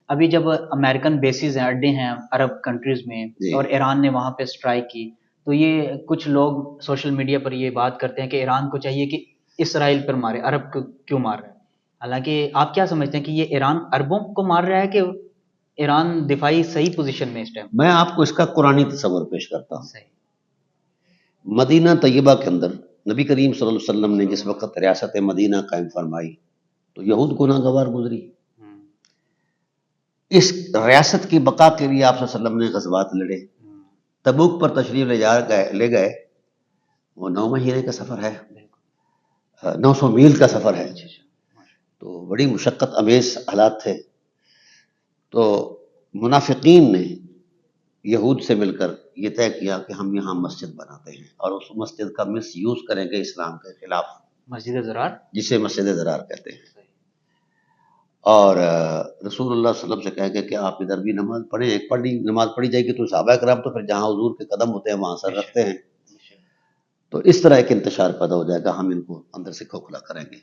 ابھی جب American bases ہیں، اڈے ہیں عرب کنٹریز میں، جی اور ایران نے وہاں پہ اسٹرائک کی، تو یہ کچھ لوگ سوشل میڈیا پر یہ بات کرتے ہیں کہ ایران کو چاہیے کہ اسرائیل پر مارے، عرب کو کیوں مار رہا ہے؟ حالانکہ آپ کیا سمجھتے ہیں کہ یہ ایران عربوں کو مار رہا ہے کہ ایران دفاعی صحیح پوزیشن میں اس ٹائم؟ میں آپ کو اس کا قرآنی تصور پیش کرتا ہوں۔ صحیح۔ مدینہ طیبہ کے اندر نبی کریم صلی اللہ علیہ وسلم نے جس وقت ریاست مدینہ قائم فرمائی تو یہود گناہ گوار گزری۔ اس ریاست کی بقا کے لیے آپ صلی اللہ علیہ وسلم نے غزوات لڑے، تبوک پر تشریف لے گئے، وہ 9 مہینے کا سفر ہے، 900 میل کا سفر ہے، تو بڑی مشقت امیز حالات تھے۔ تو منافقین نے یہود سے مل کر یہ طے کیا کہ ہم یہاں مسجد بناتے ہیں اور اس مسجد کا مس یوز کریں گے اسلام کے خلاف، مسجد ضرار، جسے مسجد ضرار کہتے ہیں۔ اور رسول اللہ صلی اللہ علیہ وسلم سے کہہ گئے کہ آپ ادھر بھی نماز پڑھیں، ایک نماز پڑھی جائے گی تو صحابہ کرام تو پھر جہاں حضور کے قدم ہوتے ہیں وہاں سر رکھتے ہیں، تو اس طرح ایک انتشار پیدا ہو جائے گا، ہم ان کو اندر سے کھوکھلا کریں گے۔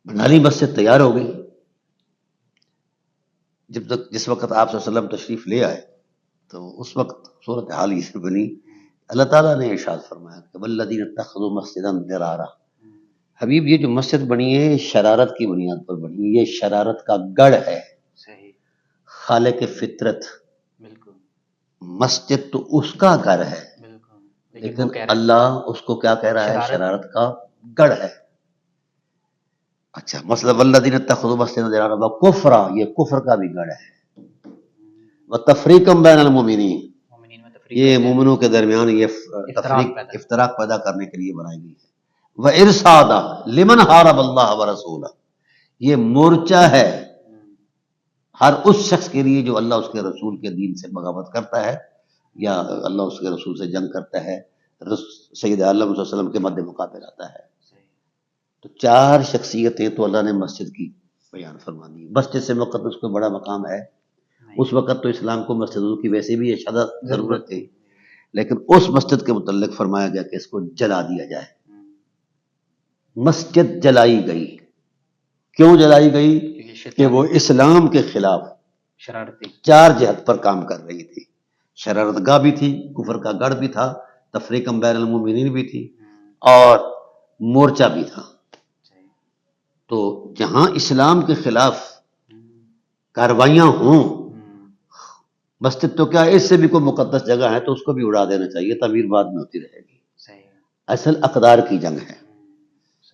بنالی مسجد تیار ہو گئی۔ جس وقت آپ صلی اللہ علیہ وسلم تشریف لے آئے تو اس وقت صورتحال یہ سے بنی، اللہ تعالیٰ نے ارشاد فرمایا کہ والذین اتخذوا مسجدا ضرارا، حبیب یہ جو مسجد بنی ہے شرارت کی بنیاد پر بنی ہے، یہ شرارت کا گڑھ ہے۔ صحیح۔ خالق فطرت بالکل مسجد تو اس کا گھر ہے، لیکن اللہ اس کو کیا کہہ رہا ہے؟ شرارت کا گڑھ ہے۔ اچھا مسئلہ والذین اتخذوا مسجدا ضرارا وکفرا، یہ کفر کا بھی گڑھ ہے، وتفریقا بین المؤمنین، یہ مومنوں کے درمیان یہ افتراق پیدا کرنے کے لیے بنائی گئی ہے۔ وارصادا لمن حارب اللہ ورسولہ، یہ مورچہ ہے ہر اس شخص کے لیے جو اللہ اس کے رسول کے دین سے بغاوت کرتا ہے یا اللہ اس کے رسول سے جنگ کرتا ہے، سید عالم صلی اللہ علیہ وسلم کے مد مقابل آتا ہے۔ تو 4 شخصیتیں تو اللہ نے مسجد کی بیان فرما دی۔ مسجد سے مقدس کوئی بڑا مقام ہے؟ اس وقت تو اسلام کو مسجدوں کی ویسے بھی اشد ضرورت تھی، لیکن اس مسجد کے متعلق فرمایا گیا کہ اس کو جلا دیا جائے۔ مسجد جلائی گئی، کیوں جلائی گئی؟ کہ وہ اسلام کے خلاف شرارتی 4 جہت پر کام کر رہی تھی، شرارت گاہ بھی تھی، کفر کا گڑھ بھی تھا، تفریقا بین المؤمنین بھی تھی، اور مورچہ بھی تھا۔ تو جہاں اسلام کے خلاف کاروائیاں ہوں، مسجد تو کیا اس سے بھی کوئی مقدس جگہ ہے تو اس کو بھی اڑا دینا چاہیے، تعمیر بعد میں ہوتی رہے گی۔ اصل اقدار کی جنگ ہے،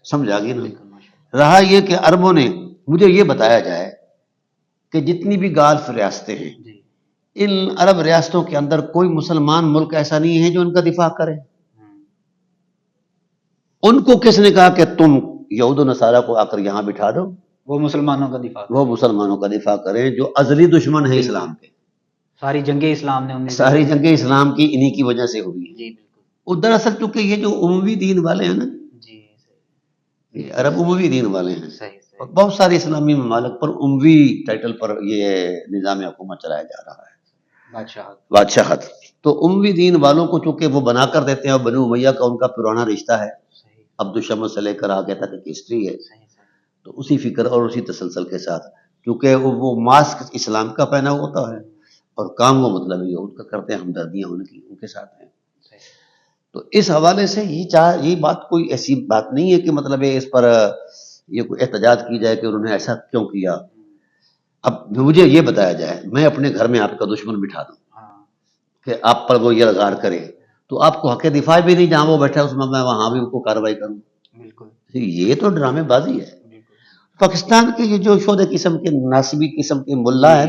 سمجھا گی نا؟ رہا یہ کہ عربوں نے، مجھے یہ بتایا جائے کہ جتنی بھی گالف ریاستیں ہیں، ان عرب ریاستوں کے اندر کوئی مسلمان ملک ایسا نہیں ہے جو ان کا دفاع کرے۔ ان کو کس نے کہا کہ تم یہود و نصارہ کو آ کر یہاں بٹھا دو، وہ مسلمانوں کا دفاع وہ مسلمانوں کا دفاع کریں جو ازلی دشمن ہے اسلام کے۔ ساری جنگیں اسلام نے ساری جنگیں اسلام کی انہی کی وجہ سے ہوئی ہیں۔ جی بالکل۔ اور دراصل چونکہ یہ جو عموی دین والے ہیں نا، جی یہ عرب عموی دین والے ہیں، صحیح۔ اور بہت سارے اسلامی ممالک پر عموی ٹائٹل پر یہ نظام حکومت چلایا جا رہا ہے، بادشاہت۔ تو عموی دین والوں کو چونکہ وہ بنا کر دیتے ہیں، اور بنو امیہ کا ان کا پرانا رشتہ ہے، عبد الشمس سے لے کر آگے تک ایک ہسٹری ہے، تو اسی فکر اور اسی تسلسل کے ساتھ کیونکہ وہ ماسک اسلام کا پہنا ہوتا ہے اور کام وہ مطلب یہود کا کرتے ہیں، ہمدردیاں ان کے ساتھ ہیں۔ تو اس حوالے سے یہ بات کوئی ایسی بات نہیں ہے کہ مطلب اس پر یہ کوئی احتجاج کی جائے کہ انہوں نے ایسا کیوں کیا۔ اب مجھے یہ بتایا جائے میں اپنے گھر میں آپ کا دشمن بٹھا دوں کہ آپ پر وہ یلغار کرے، تو آپ کو حق دفاع بھی نہیں، جہاں وہ بیٹھا اس میں وہاں بھی ان کو کارروائی کروں، بالکل یہ تو ڈرامے بازی ہے۔ پاکستان کے یہ جو شودے قسم کے ناسبی قسم کے ملا ہے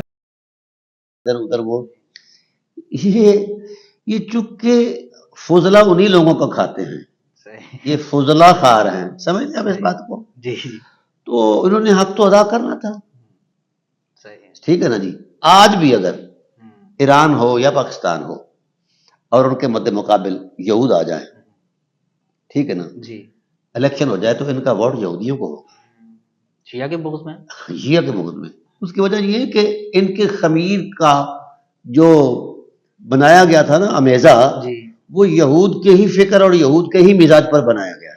ادھر ادھر، وہ یہ چونکہ فضلہ انہی لوگوں کو کھاتے ہیں، یہ فضلہ خار ہیں، سمجھتے ہیں آپ اس بات کو؟ جی۔ تو انہوں نے حق تو ادا کرنا تھا، ٹھیک ہے نا جی۔ آج بھی اگر ایران ہو یا پاکستان ہو اور ان کے مد مقابل یہود آ جائیں، ٹھیک ہے نا جی، الیکشن ہو جائے تو ان کا ووٹ یہودیوں کو ہوگا، شیعہ کے بغض میں، شیعہ کے بغض میں۔ اس کی وجہ یہ کہ ان کے خمیر کا جو بنایا گیا تھا نا امیزہ، وہ یہود کے ہی فکر اور یہود کے ہی مزاج پر بنایا گیا۔